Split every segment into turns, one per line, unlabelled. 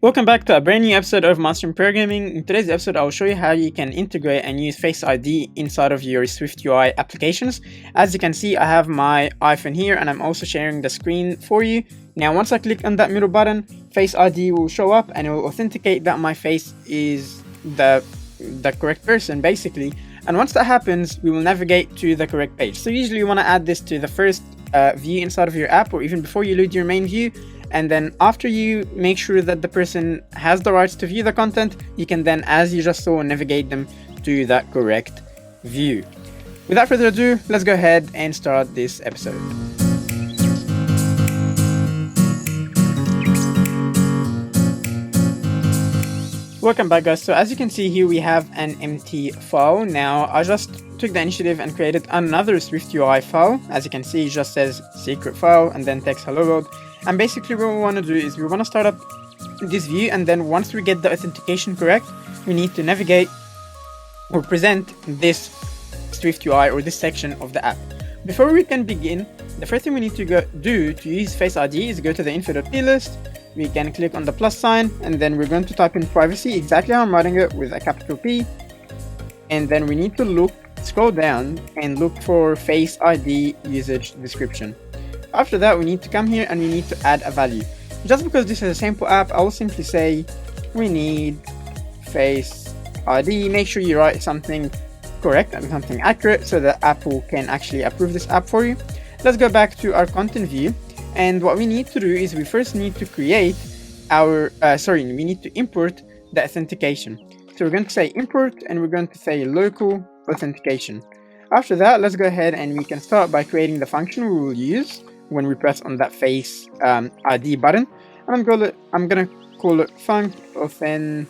Welcome back to a brand new episode of Mastering Programming. In today's episode, I will show you how you can integrate and use Face ID inside of your SwiftUI applications. As you can see, I have my iPhone here and I'm also sharing the screen for you. Now, once I click on that middle button, Face ID will show up and it will authenticate that my face is the correct person, basically. And once that happens, we will navigate to the correct page. So usually you want to add this to the first view inside of your app, or even before you load your main view. And then after you make sure that the person has the rights to view the content, you can then, as you just saw, navigate them to that correct view. Without further ado, let's go ahead and start this episode. Welcome back, guys. So as you can see here, we have an empty file. Now, I just took the initiative and created another SwiftUI file. As you can see, it just says secret file and then text hello world. And basically what we want to do is we want to start up this view, and then once we get the authentication correct, we need to navigate or present this SwiftUI or this section of the app. Before we can begin, the first thing we need to do to use Face ID is go to the info.plist. We can click on the plus sign, and then we're going to type in privacy, exactly how I'm writing it, with a capital P. And then we need to scroll down and look for Face ID usage description. After that, we need to come here and we need to add a value. Just because this is a sample app, I will simply say we need Face ID. Make sure you write something correct and something accurate so that Apple can actually approve this app for you. Let's go back to our content view. And what we need to do is we first need to create our, we need to import the authentication. So we're going to say import and we're going to say local authentication. After that, let's go ahead and we can start by creating the function we will use when we press on that Face ID button. And I'm gonna call it func authn,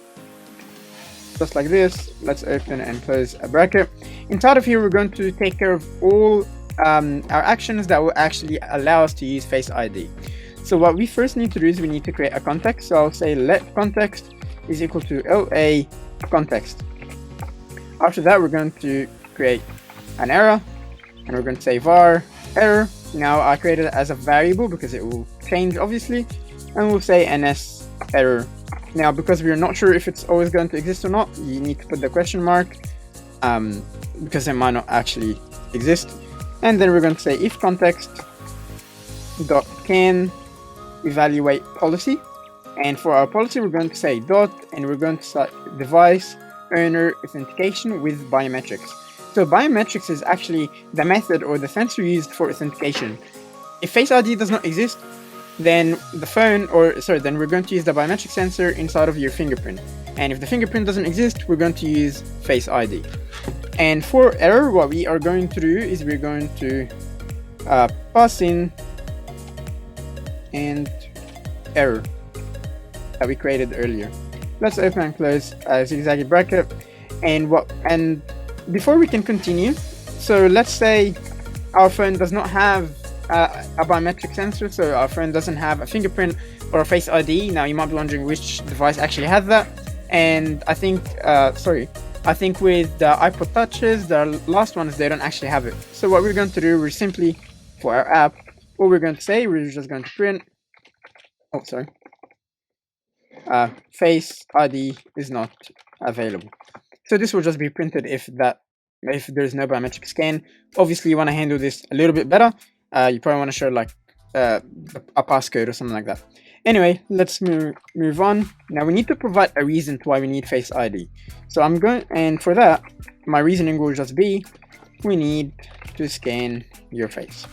just like this. Let's open and close a bracket. Inside of here, we're going to take care of all our actions that will actually allow us to use Face ID. So what we first need to do is we need to create a context. So I'll say let context is equal to LA context. After that, we're going to create an error and we're going to say var error. Now I created it as a variable because it will change obviously, and we'll say ns error. Now because we're not sure if it's always going to exist or not, you need to put the question mark because it might not actually exist. And then we're going to say if context dot can evaluate policy, and for our policy we're going to say dot, and we're going to set device owner authentication with biometrics. So biometrics is actually the method or the sensor used for authentication. If Face ID does not exist, then then we're going to use the biometric sensor inside of your fingerprint. And if the fingerprint doesn't exist, we're going to use Face ID. And for error, what we are going to do is we're going to pass in and error that we created earlier. Let's open and close a zigzag bracket. And before we can continue, so let's say our phone does not have a biometric sensor, so our phone doesn't have a fingerprint or a Face ID. Now you might be wondering which device actually has that, and I think with the iPod touches, the last ones, they don't actually have it. So what we're going to do, we're simply, for our app, what we're going to say, we're just going to print, Face ID is not available. So this will just be printed if there's no biometric scan. Obviously, you want to handle this a little bit better. You probably want to show like a passcode or something like that. Anyway, let's move on. Now we need to provide a reason to why we need Face ID. So and for that, my reasoning will just be, we need to scan your face.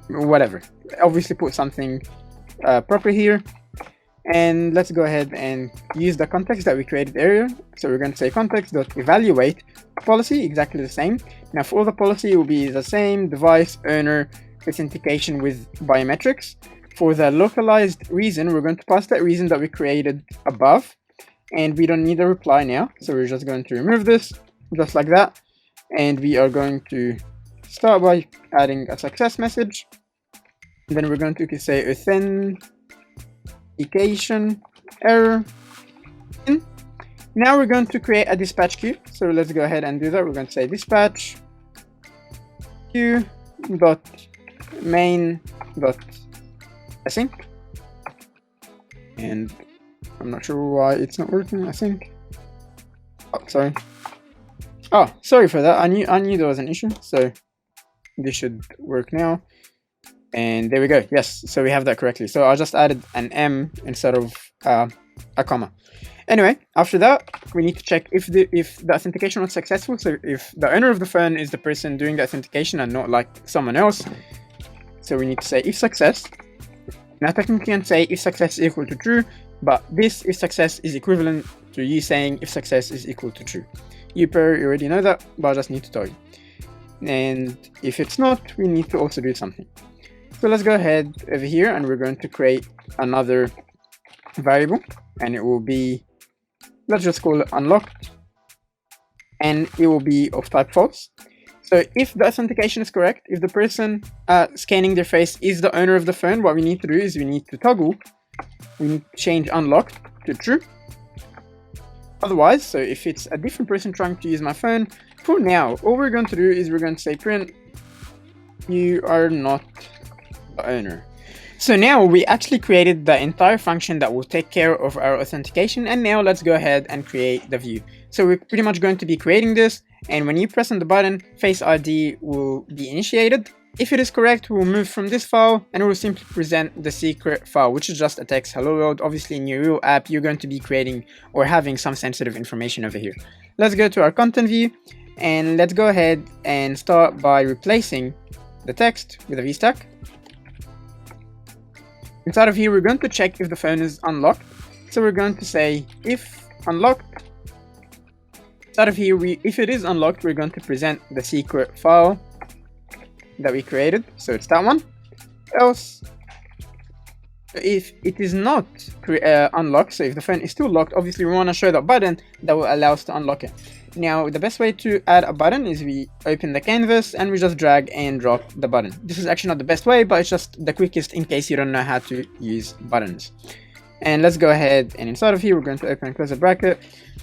Whatever. Obviously put something proper here. And let's go ahead and use the context that we created earlier. So we're going to say context.evaluate policy, exactly the same. Now for all the policy, it will be the same, device owner authentication with biometrics. For the localized reason, we're going to pass that reason that we created above, and we don't need a reply now. So we're just going to remove this, just like that. And we are going to start by adding a success message. And then we're going to say authentication error. Now we're going to create a dispatch queue. So let's go ahead and do that. We're going to say dispatch queue dot main dot async, and I'm not sure why it's not working, I think. Oh, sorry. Oh, sorry for that. I knew there was an issue, so this should work now. And there we go. Yes, so we have that correctly. So I just added an M instead of a comma. Anyway, after that, we need to check if the authentication was successful. So if the owner of the phone is the person doing the authentication and not like someone else. So we need to say if success. Now technically you can say if success is equal to true, but this if success is equivalent to you saying if success is equal to true. You already know that, but I just need to tell you. And if it's not, we need to also do something. So let's go ahead over here and we're going to create another variable, and it will be, let's just call it unlocked, and it will be of type false. So if the authentication is correct, if the person scanning their face is the owner of the phone, what we need to do is we need to toggle, we need to change unlocked to true. Otherwise, so if it's a different person trying to use my phone, for now, all we're going to do is we're going to say print, you are not the owner. So now we actually created the entire function that will take care of our authentication, and now let's go ahead and create the view. So we're pretty much going to be creating this, and when you press on the button, Face ID will be initiated. If it is correct, we'll move from this file and we'll simply present the secret file, which is just a text hello world. Obviously in your real app, you're going to be creating or having some sensitive information over here. Let's go to our content view and let's go ahead and start by replacing the text with a VStack. Inside of here, we're going to check if the phone is unlocked. So we're going to say if unlocked. Inside of here, if it is unlocked, we're going to present the secret file that we created. So it's that one. Else, if it is not unlocked, so if the phone is still locked, obviously we want to show the button that will allow us to unlock it. Now, the best way to add a button is we open the canvas and we just drag and drop the button. This is actually not the best way, but it's just the quickest in case you don't know how to use buttons. And let's go ahead and inside of here, we're going to open and close a bracket.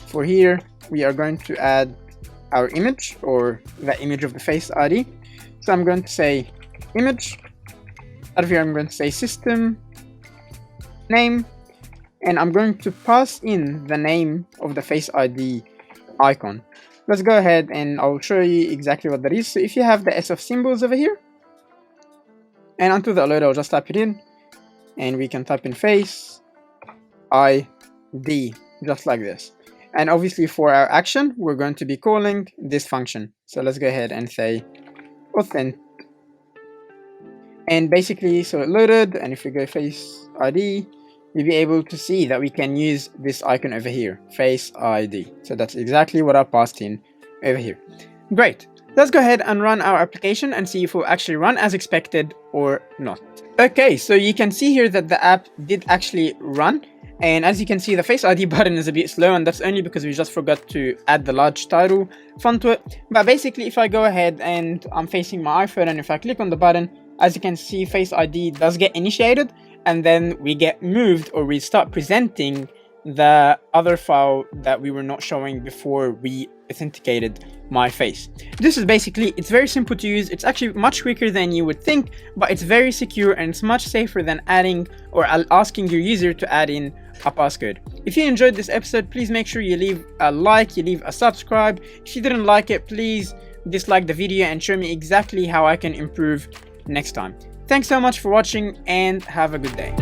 For here, we are going to add our image or the image of the Face ID. So I'm going to say image. Out of here, I'm going to say system name, and I'm going to pass in the name of the Face ID icon. Let's go ahead and I'll show you exactly what that is. So if you have the S of symbols over here, and until the load, I'll just type it in, and we can type in Face ID, just like this. And obviously for our action, we're going to be calling this function. So let's go ahead and say authent. And basically, so it loaded, and if we go Face ID, you'll be able to see that we can use this icon over here, Face ID. So that's exactly what I passed in over here. Great. Let's go ahead and run our application and see if it will actually run as expected or not. Okay, so you can see here that the app did actually run. And as you can see, the Face ID button is a bit slow, and that's only because we just forgot to add the large title font to it. But basically, if I go ahead and I'm facing my iPhone, and if I click on the button, as you can see, Face ID does get initiated, and then we get moved, or we start presenting the other file that we were not showing before we authenticated my face. This is basically, it's very simple to use. It's actually much quicker than you would think, but it's very secure and it's much safer than adding or asking your user to add in a passcode. If you enjoyed this episode, please make sure you leave a like, you leave a subscribe. If you didn't like it, please dislike the video and show me exactly how I can improve next time. Thanks so much for watching and have a good day.